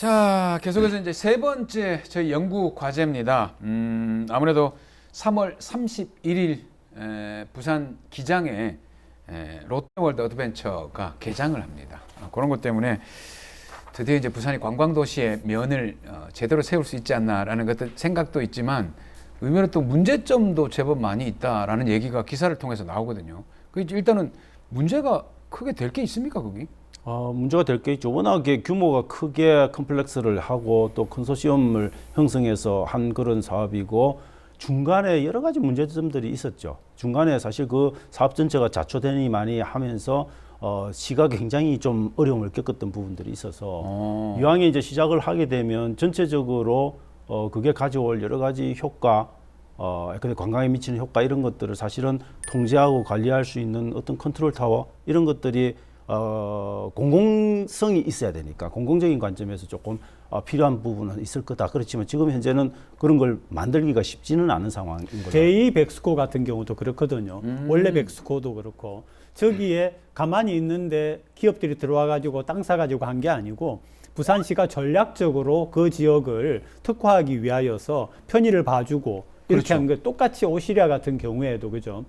자, 계속해서 이제 세 번째 저희 연구 과제입니다. 아무래도 3월 31일 부산 기장에 롯데월드 어드벤처가 개장을 합니다. 그런 것 때문에 드디어 이제 부산이 관광도시의 면을 제대로 세울 수 있지 않나라는 것들 생각도 있지만 의외로 또 문제점도 제법 많이 있다라는 얘기가 기사를 통해서 나오거든요. 일단은 문제가 크게 될 게 있습니까, 거기? 문제가 될 게 있죠. 워낙에 규모가 크게 컴플렉스를 하고 또 컨소시엄을 형성해서 한 그런 사업이고 중간에 여러 가지 문제점들이 있었죠. 중간에 사실 그 사업 전체가 자초되니 많이 하면서 시가 굉장히 좀 어려움을 겪었던 부분들이 있어서 이왕에 이제 시작을 하게 되면 전체적으로 그게 가져올 여러 가지 효과, 근데 관광에 미치는 효과 이런 것들을 사실은 통제하고 관리할 수 있는 어떤 컨트롤 타워 이런 것들이 공공성이 있어야 되니까 공공적인 관점에서 조금 필요한 부분은 있을 거다. 그렇지만 지금 현재는 그런 걸 만들기가 쉽지는 않은 상황인 거죠. 제2 백스코 같은 경우도 그렇거든요. 원래 백스코도 그렇고 저기에 가만히 있는데 기업들이 들어와 가지고 땅 사 가지고 한 게 아니고 부산시가 전략적으로 그 지역을 특화하기 위하여서 편의를 봐주고 이렇게 그렇죠. 한 거 똑같이 오시리아 같은 경우에도 그죠.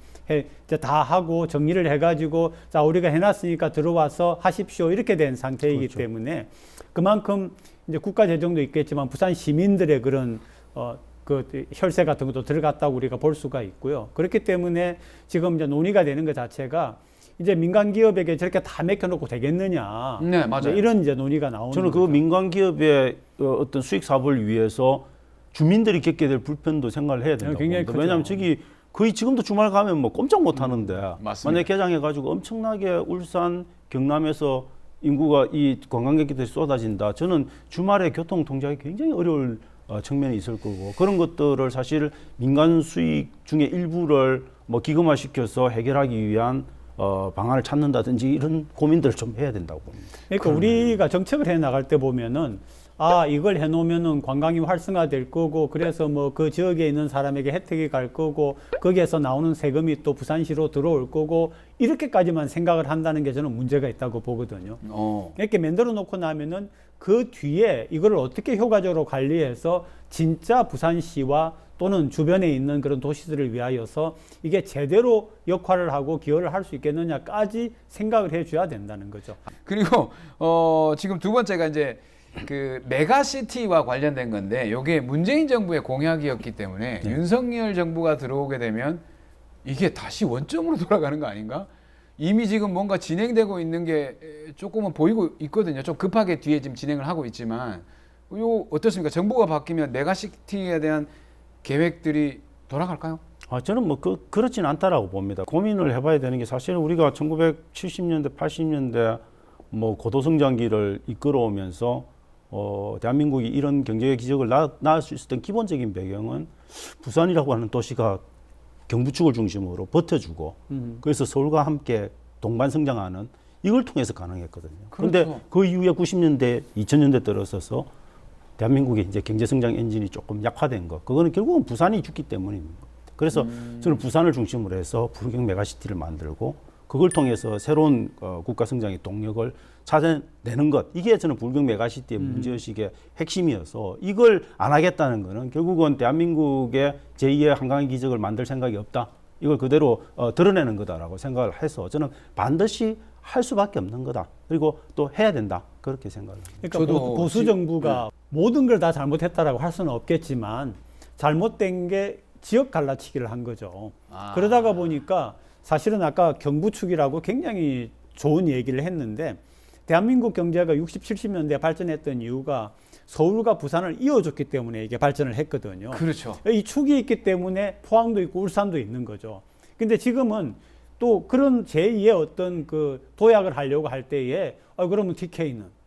이제 다 하고 정리를 해가지고 자 우리가 해놨으니까 들어와서 하십시오 이렇게 된 상태이기 그렇죠. 때문에 그만큼 이제 국가 재정도 있겠지만 부산 시민들의 그런 그 혈세 같은 것도 들어갔다고 우리가 볼 수가 있고요. 그렇기 때문에 지금 이제 논의가 되는 것 자체가 이제 민간 기업에게 저렇게 다 맡겨놓고 되겠느냐. 네, 맞아요. 이런 이제 논의가 나오는 저는 그 거죠. 민간 기업의 어떤 수익 사업을 위해서 주민들이 겪게 될 불편도 생각을 해야 된다고 굉장히 봅니다. 크죠. 왜냐하면 저기 거의 지금도 주말 가면 뭐 꼼짝 못 하는데 맞습니다. 만약에 개장해가지고 엄청나게 울산, 경남에서 인구가 이 관광객들이 쏟아진다. 저는 주말에 교통 통제하기 굉장히 어려울 측면이 있을 거고 그런 것들을 사실 민간 수익 중에 일부를 뭐 기금화시켜서 해결하기 위한 방안을 찾는다든지 이런 고민들을 좀 해야 된다고 봅니다. 그러니까 우리가 정책을 해 나갈 때 보면은 이걸 해놓으면은 관광이 활성화될 거고 그래서 뭐 그 지역에 있는 사람에게 혜택이 갈 거고 거기에서 나오는 세금이 또 부산시로 들어올 거고 이렇게까지만 생각을 한다는 게 저는 문제가 있다고 보거든요. 이렇게 만들어 놓고 나면은 그 뒤에 이걸 어떻게 효과적으로 관리해서 진짜 부산시와 또는 주변에 있는 그런 도시들을 위하여서 이게 제대로 역할을 하고 기여를 할 수 있겠느냐까지 생각을 해줘야 된다는 거죠. 그리고 지금 두 번째가 이제 그 메가시티와 관련된 건데 이게 문재인 정부의 공약이었기 때문에 윤석열 정부가 들어오게 되면 이게 다시 원점으로 돌아가는 거 아닌가? 이미 지금 뭔가 진행되고 있는 게 조금은 보이고 있거든요. 좀 급하게 뒤에 지금 진행을 하고 있지만 요 어떻습니까? 정부가 바뀌면 메가시티에 대한 계획들이 돌아갈까요? 저는 뭐 그렇진 않다라고 봅니다. 고민을 해봐야 되는 게 사실 우리가 1970년대, 80년대 뭐 고도성장기를 이끌어오면서 대한민국이 이런 경제 기적을 낳을 수 있었던 기본적인 배경은 부산이라고 하는 도시가 경부축을 중심으로 버텨주고 그래서 서울과 함께 동반 성장하는 이걸 통해서 가능했거든요. 그런데 그렇죠. 그 이후에 90년대, 2000년대 들어서서 대한민국의 이제 경제 성장 엔진이 조금 약화된 것, 그거는 결국은 부산이 죽기 때문입니다. 그래서 저는 부산을 중심으로 해서 부르경 메가시티를 만들고 그걸 통해서 새로운 국가 성장의 동력을 찾아내는 것, 이게 저는 부르경 메가시티의 문제의식의 핵심이어서 이걸 안 하겠다는 거는 결국은 대한민국의 제2의 한강의 기적을 만들 생각이 없다. 이걸 그대로 드러내는 거다라고 생각을 해서 저는 반드시 할 수밖에 없는 거다. 그리고 또 해야 된다. 그렇게 생각을 합니다. 그러니까 저도 보수 정부가 모든 걸 다 잘못했다라고 할 수는 없겠지만 잘못된 게 지역 갈라치기를 한 거죠. 그러다가 보니까 사실은 아까 경부축이라고 굉장히 좋은 얘기를 했는데 대한민국 경제가 60, 70년대에 발전했던 이유가 서울과 부산을 이어줬기 때문에 이게 발전을 했거든요. 그렇죠. 이 축이 있기 때문에 포항도 있고 울산도 있는 거죠. 근데 지금은 또 그런 제2의 어떤 그 도약을 하려고 할 때에 그러면 TK는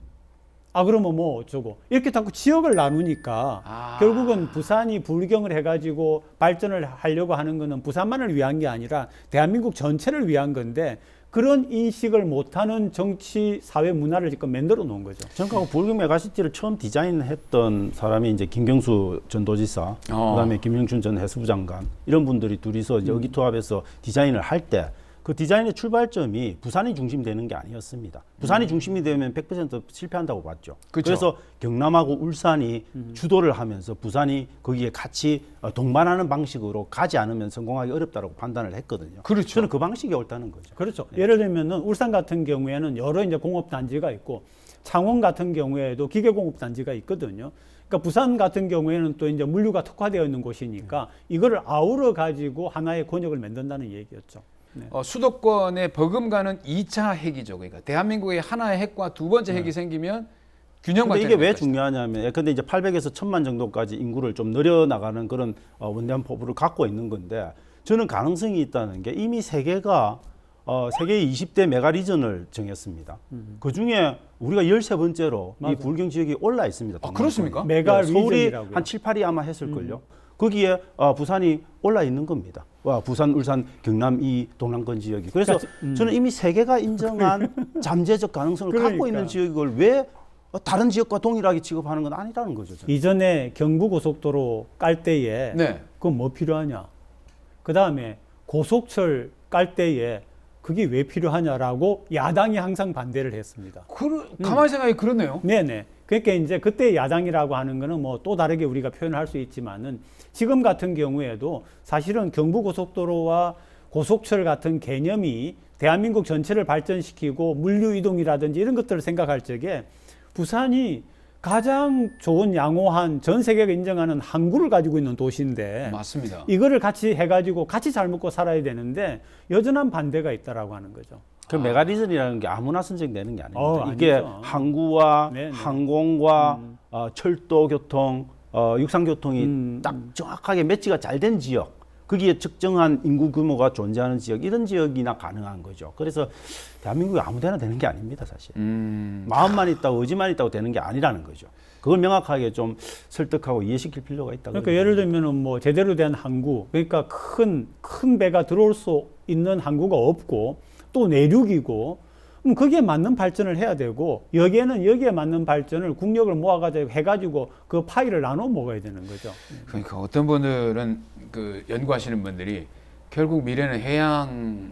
그러면 뭐 어쩌고 이렇게 자꾸 지역을 나누니까 결국은 부산이 불경을 해가지고 발전을 하려고 하는 거는 부산만을 위한 게 아니라 대한민국 전체를 위한 건데 그런 인식을 못하는 정치 사회 문화를 지금 만들어 놓은 거죠. 저는 부르경 메가시티를 처음 디자인했던 사람이 이제 김경수 전 도지사, 그다음에 김영춘 전 해수부 장관 이런 분들이 둘이서 이제 의기투합해서 디자인을 할 때 그 디자인의 출발점이 부산이 중심되는 게 아니었습니다. 부산이 중심이 되면 100% 실패한다고 봤죠. 그쵸. 그래서 경남하고 울산이 주도를 하면서 부산이 거기에 같이 동반하는 방식으로 가지 않으면 성공하기 어렵다고 판단을 했거든요. 그렇죠. 저는 그 방식이 옳다는 거죠. 그렇죠. 예를 들면은 울산 같은 경우에는 여러 이제 공업 단지가 있고 창원 같은 경우에도 기계 공업 단지가 있거든요. 그러니까 부산 같은 경우에는 또 이제 물류가 특화되어 있는 곳이니까 이거를 아우러 가지고 하나의 권역을 만든다는 얘기였죠. 네. 수도권에 버금가는 2차 핵이죠. 그러니까 대한민국의 하나의 핵과 두 번째 핵이 생기면 균형 근데 발전이 이게 왜 될 것이다. 중요하냐면, 근데 이제 800에서 1000만 정도까지 인구를 좀 늘려나가는 그런 원대한 포부를 갖고 있는 건데, 저는 가능성이 있다는 게 이미 세계가 세계의 20대 메가 리전을 정했습니다. 그 중에 우리가 13번째로 이 맞아. 불경 지역이 올라 있습니다. 아, 그렇습니까? 메가 서울이 리전이라고요. 한 7, 8위 아마 했을걸요. 거기에 부산이 올라 있는 겁니다. 부산, 울산, 경남 이 동남권 지역이. 그래서 저는 이미 세계가 인정한 잠재적 가능성을 갖고 그러니까. 있는 지역을 왜 다른 지역과 동일하게 취급하는 건 아니라는 거죠. 저는. 이전에 경부고속도로 깔 때에 네. 그건 뭐 필요하냐? 그 다음에 고속철 깔 때에 그게 왜 필요하냐라고 야당이 항상 반대를 했습니다. 가만히 생각해 그렇네요. 네네. 그러니까 이제 그때 야당이라고 하는 거는 뭐 또 다르게 우리가 표현을 할 수 있지만은 지금 같은 경우에도 사실은 경부고속도로와 고속철 같은 개념이 대한민국 전체를 발전시키고 물류 이동이라든지 이런 것들을 생각할 적에 부산이 가장 좋은 양호한 전 세계가 인정하는 항구를 가지고 있는 도시인데 맞습니다. 이거를 같이 해가지고 같이 잘 먹고 살아야 되는데 여전한 반대가 있다라고 하는 거죠. 그 메가리즌이라는 게 아무나 선정되는 게 아닙니다. 이게 아니죠. 항구와 네네. 항공과 철도 교통, 육상 교통이 딱 정확하게 매치가 잘 된 지역, 거기에 특정한 인구 규모가 존재하는 지역, 이런 지역이나 가능한 거죠. 그래서 대한민국이 아무데나 되는 게 아닙니다, 사실. 마음만 있다고 의지만 있다고 되는 게 아니라는 거죠. 그걸 명확하게 좀 설득하고 이해시킬 필요가 있다고. 그러니까 예를 들면은 뭐 제대로 된 항구, 그러니까 큰 배가 들어올 수 있는 항구가 없고 또 내륙이고 거기에 맞는 발전을 해야 되고 여기에 맞는 발전을 국력을 모아가지고 해가지고 그 파이를 나눠 먹어야 되는 거죠. 그러니까 어떤 분들은 그 연구하시는 분들이 결국 미래는 해양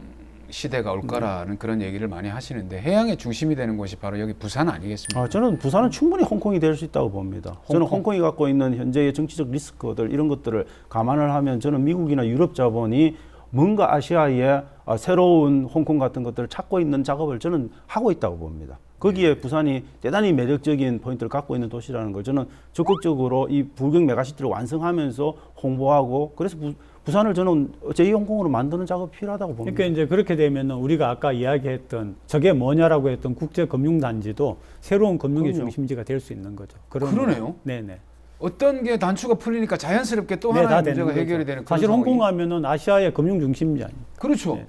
시대가 올 거라는 그런 얘기를 많이 하시는데 해양의 중심이 되는 곳이 바로 여기 부산 아니겠습니까? 저는 부산은 충분히 홍콩이 될 수 있다고 봅니다. 저는 홍콩? 홍콩이 갖고 있는 현재의 정치적 리스크들 이런 것들을 감안을 하면 저는 미국이나 유럽 자본이 뭔가 아시아에 새로운 홍콩 같은 것들을 찾고 있는 작업을 저는 하고 있다고 봅니다. 거기에 부산이 대단히 매력적인 포인트를 갖고 있는 도시라는 걸 저는 적극적으로 이 불경 메가시티를 완성하면서 홍보하고 그래서 부산을 저는 제2홍콩으로 만드는 작업이 필요하다고 봅니다. 그러니까 이제 그렇게 되면은 우리가 아까 이야기했던 저게 뭐냐라고 했던 국제금융단지도 새로운 금융의 그럼요. 중심지가 될 수 있는 거죠. 그러네요. 네네. 어떤 게 단추가 풀리니까 자연스럽게 또 네, 다 하나의 되는 문제가 거죠. 해결이 되는 그런 사실 상황이. 홍콩 하면은 아시아의 금융 중심지 아니에요. 그렇죠. 네.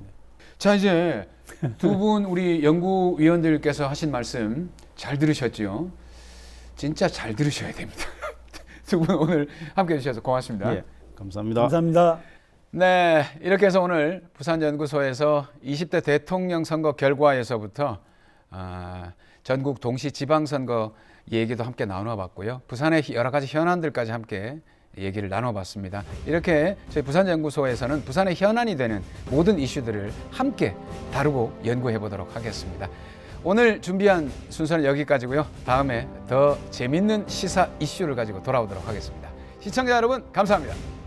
자 이제 두 분 우리 연구위원들께서 하신 말씀 잘 들으셨죠? 진짜 잘 들으셔야 됩니다. 두 분 오늘 함께해 주셔서 고맙습니다. 예, 감사합니다. 감사합니다. 네, 이렇게 해서 오늘 부산연구소에서 20대 대통령 선거 결과에서부터 전국 동시 지방선거 얘기도 함께 나눠봤고요. 부산의 여러 가지 현안들까지 함께 얘기를 나눠봤습니다. 이렇게 저희 부산연구소에서는 부산의 현안이 되는 모든 이슈들을 함께 다루고 연구해 보도록 하겠습니다. 오늘 준비한 순서는 여기까지고요. 다음에 더 재밌는 시사 이슈를 가지고 돌아오도록 하겠습니다. 시청자 여러분 감사합니다.